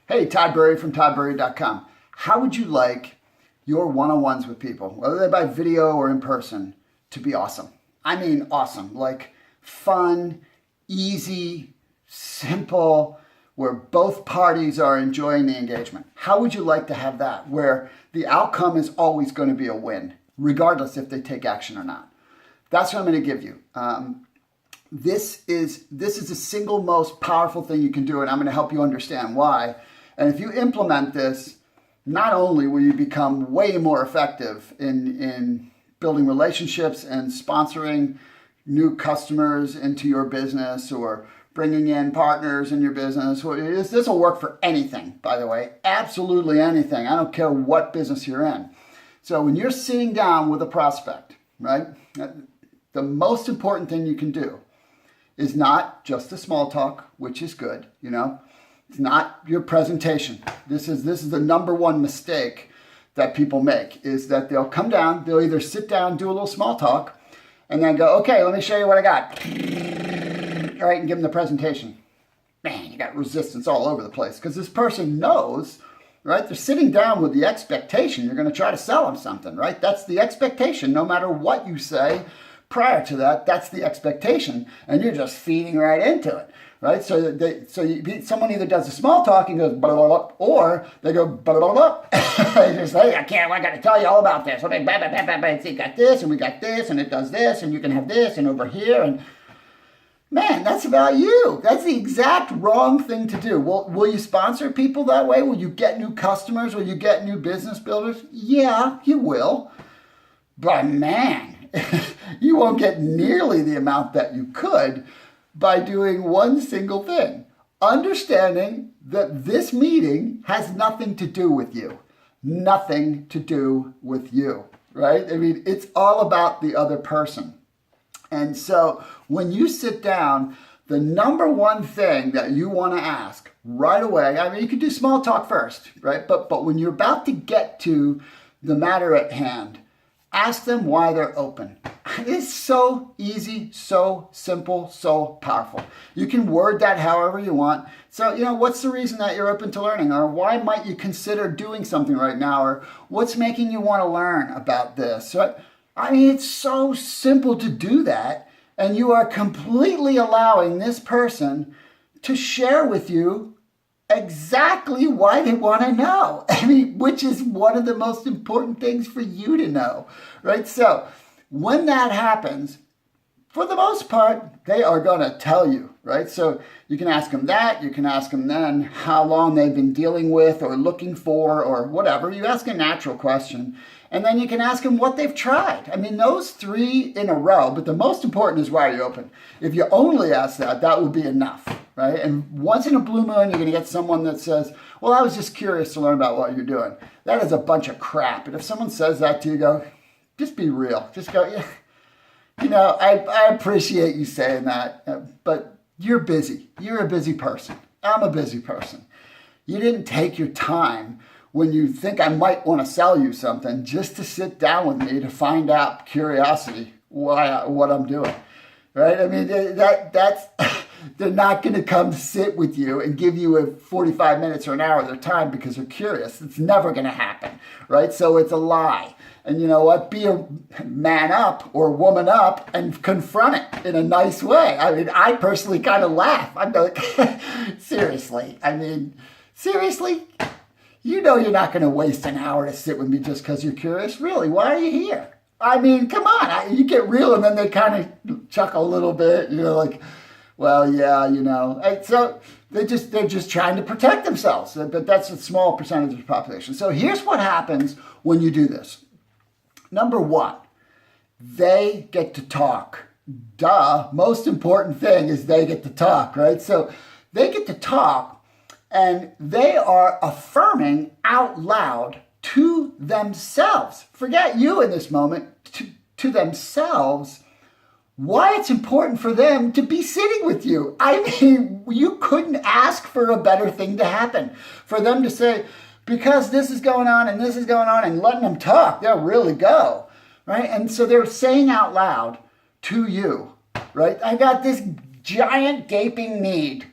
Hey, Todd Burry from toddburry.com. How would you like your one-on-ones with people, whether they're by video or in person, to be awesome? I mean awesome, like fun, easy, simple, where both parties are enjoying the engagement. How would you like to have that, where the outcome is always going to be a win, regardless if they take action or not? That's what I'm going to give you. This is the single most powerful thing you can do, and I'm going to help you understand why. And if you implement this, not only will you become way more effective in building relationships and sponsoring new customers into your business or bringing in partners in your business. This will work for anything, by the way, absolutely anything. I don't care what business you're in. So when you're sitting down with a prospect, right, the most important thing you can do is not just the small talk, which is good, you know. It's not your presentation. This is the number one mistake that people make, is that they'll come down, they'll either sit down, do a little small talk, and then go, okay, let me show you what I got. All right, and give them the presentation. Man, you got resistance all over the place because this person knows, right? They're sitting down with the expectation you're going to try to sell them something, right? That's the expectation. No matter what you say prior to that, that's the expectation, and you're just feeding right into it. Right, someone either does the small talk and goes blah, blah, blah, or they go blah, blah, blah. They just say, I got to tell you all about this. Okay, blah, blah, blah, blah, blah. So you got this, and we got this, and it does this, and you can have this, and over here, and man, that's about you. That's the exact wrong thing to do. Will you sponsor people that way? Will you get new customers? Will you get new business builders? Yeah, you will. But man, you won't get nearly the amount that you could by doing one single thing. Understanding that this meeting has nothing to do with you. Nothing to do with you, right? I mean, it's all about the other person. And so when you sit down, the number one thing that you want to ask right away, I mean, you can do small talk first, right? But when you're about to get to the matter at hand, ask them why they're open. It's so easy, so simple, so powerful. You can word that however you want. So, what's the reason that you're open to learning? Or why might you consider doing something right now? Or what's making you want to learn about this? So, I mean, it's so simple to do that. And you are completely allowing this person to share with you exactly why they want to know. I mean, which is one of the most important things for you to know, right? So when that happens, for the most part, they are going to tell you, right? So you can ask them that. You can ask them then how long they've been dealing with or looking for or whatever. You ask a natural question. And then you can ask them what they've tried. I mean, those three in a row, but the most important is why are you open? If you only ask that, that would be enough, right? And once in a blue moon, you're going to get someone that says, well, I was just curious to learn about what you're doing. That is a bunch of crap. And if someone says that to you, go, just be real. Just go, yeah. I appreciate you saying that, but you're busy. You're a busy person. I'm a busy person. You didn't take your time when you think I might want to sell you something just to sit down with me to find out curiosity what I'm doing, right? I mean, that's they're not going to come sit with you and give you a 45 minutes or an hour of their time because they're curious. It's never going to happen, right? So it's a lie. And you know what? Be a man up or woman up and confront it in a nice way. I mean, I personally kind of laugh. I'm like, seriously? I mean, seriously? You know you're not going to waste an hour to sit with me just because you're curious? Really? Why are you here? I mean, come on. You get real and then they kind of chuckle a little bit. Like, well, yeah, So they're just trying to protect themselves. But that's a small percentage of the population. So here's what happens when you do this. Number one, they get to talk. Duh. Most important thing is they get to talk, right? So they get to talk. And they are affirming out loud to themselves. Forget you in this moment, to themselves, why it's important for them to be sitting with you. I mean, you couldn't ask for a better thing to happen. For them to say, because this is going on and this is going on, and letting them talk, they'll really go, right? And so they're saying out loud to you, right? I got this giant gaping need.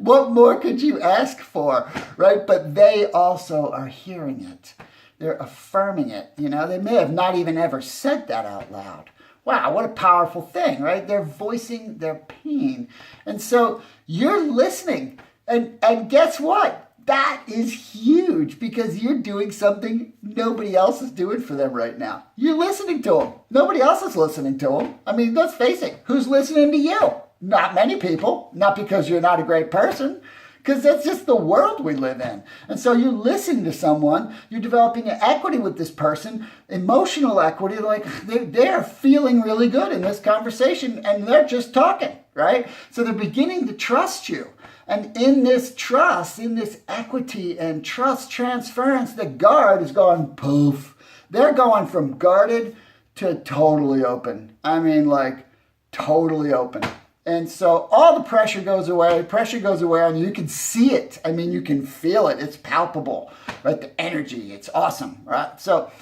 What more could you ask for, right? But they also are hearing it. They're affirming it. You know, they may have not even ever said that out loud. Wow, what a powerful thing, right? They're voicing their pain. And so you're listening. And guess what? That is huge because you're doing something nobody else is doing for them right now. You're listening to them. Nobody else is listening to them. I mean, let's face it. Who's listening to you? Not many people. Not because you're not a great person, because that's just the world we live in. And so you're listening to someone, you're developing an equity with this person, emotional equity, like they're feeling really good in this conversation and they're just talking, right? So they're beginning to trust you. And in this trust, in this equity and trust transference, the guard is going poof. They're going from guarded to totally open. I mean, like totally open. And so all the pressure goes away and you can see it. I mean, you can feel it. It's palpable, right? The energy, it's awesome, right? So,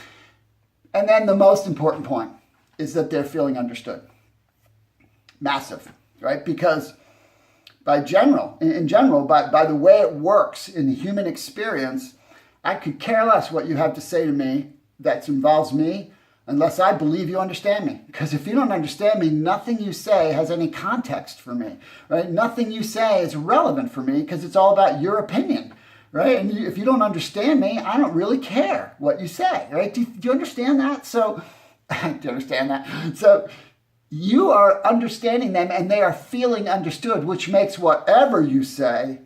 and then the most important point is that they're feeling understood. Massive, right? Because in general, by the way it works in the human experience, I could care less what you have to say to me that involves me unless I believe you understand me. Because if you don't understand me, nothing you say has any context for me, right? Nothing you say is relevant for me because it's all about your opinion, right? And if you don't understand me, I don't really care what you say, right? Do you understand that? So, do you understand that? So, you are understanding them and they are feeling understood, which makes whatever you say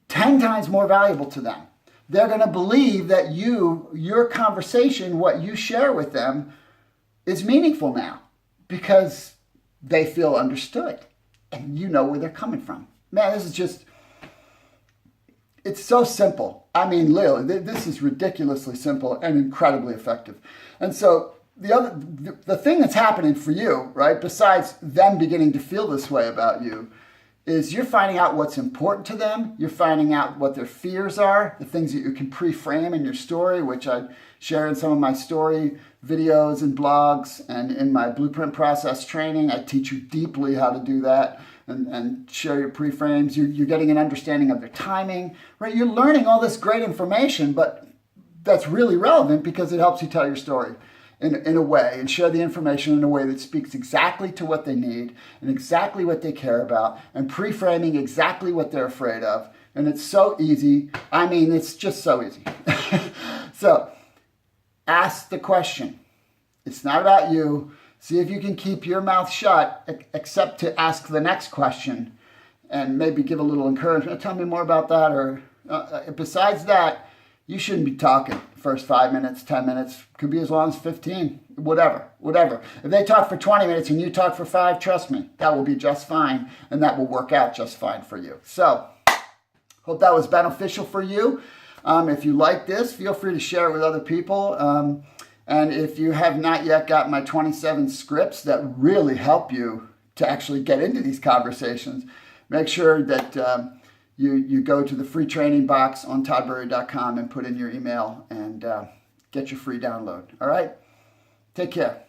10 times more valuable to them. They're going to believe that your conversation, what you share with them is meaningful now because they feel understood and you know where they're coming from. Man, this is just, it's so simple. I mean, literally, this is ridiculously simple and incredibly effective. And so the thing that's happening for you, right, besides them beginning to feel this way about you, is you're finding out what's important to them. You're finding out what their fears are, the things that you can pre-frame in your story, which I share in some of my story videos and blogs, and in my blueprint process training, I teach you deeply how to do that and share your pre-frames. You're getting an understanding of their timing, right? You're learning all this great information, but that's really relevant because it helps you tell your story in a way and share the information in a way that speaks exactly to what they need and exactly what they care about and pre-framing exactly what they're afraid of. And it's so easy. I mean, it's just so easy. So ask the question. It's not about you. See if you can keep your mouth shut except to ask the next question and maybe give a little encouragement. Tell me more about that. Or besides that, you shouldn't be talking first 5 minutes, 10 minutes, could be as long as 15, whatever. If they talk for 20 minutes and you talk for 5, trust me, that will be just fine and that will work out just fine for you. So, hope that was beneficial for you. If you like this, feel free to share it with other people. And if you have not yet got my 27 scripts that really help you to actually get into these conversations, make sure that you go to the free training box on toddberry.com and put in your email and get your free download. All right? Take care.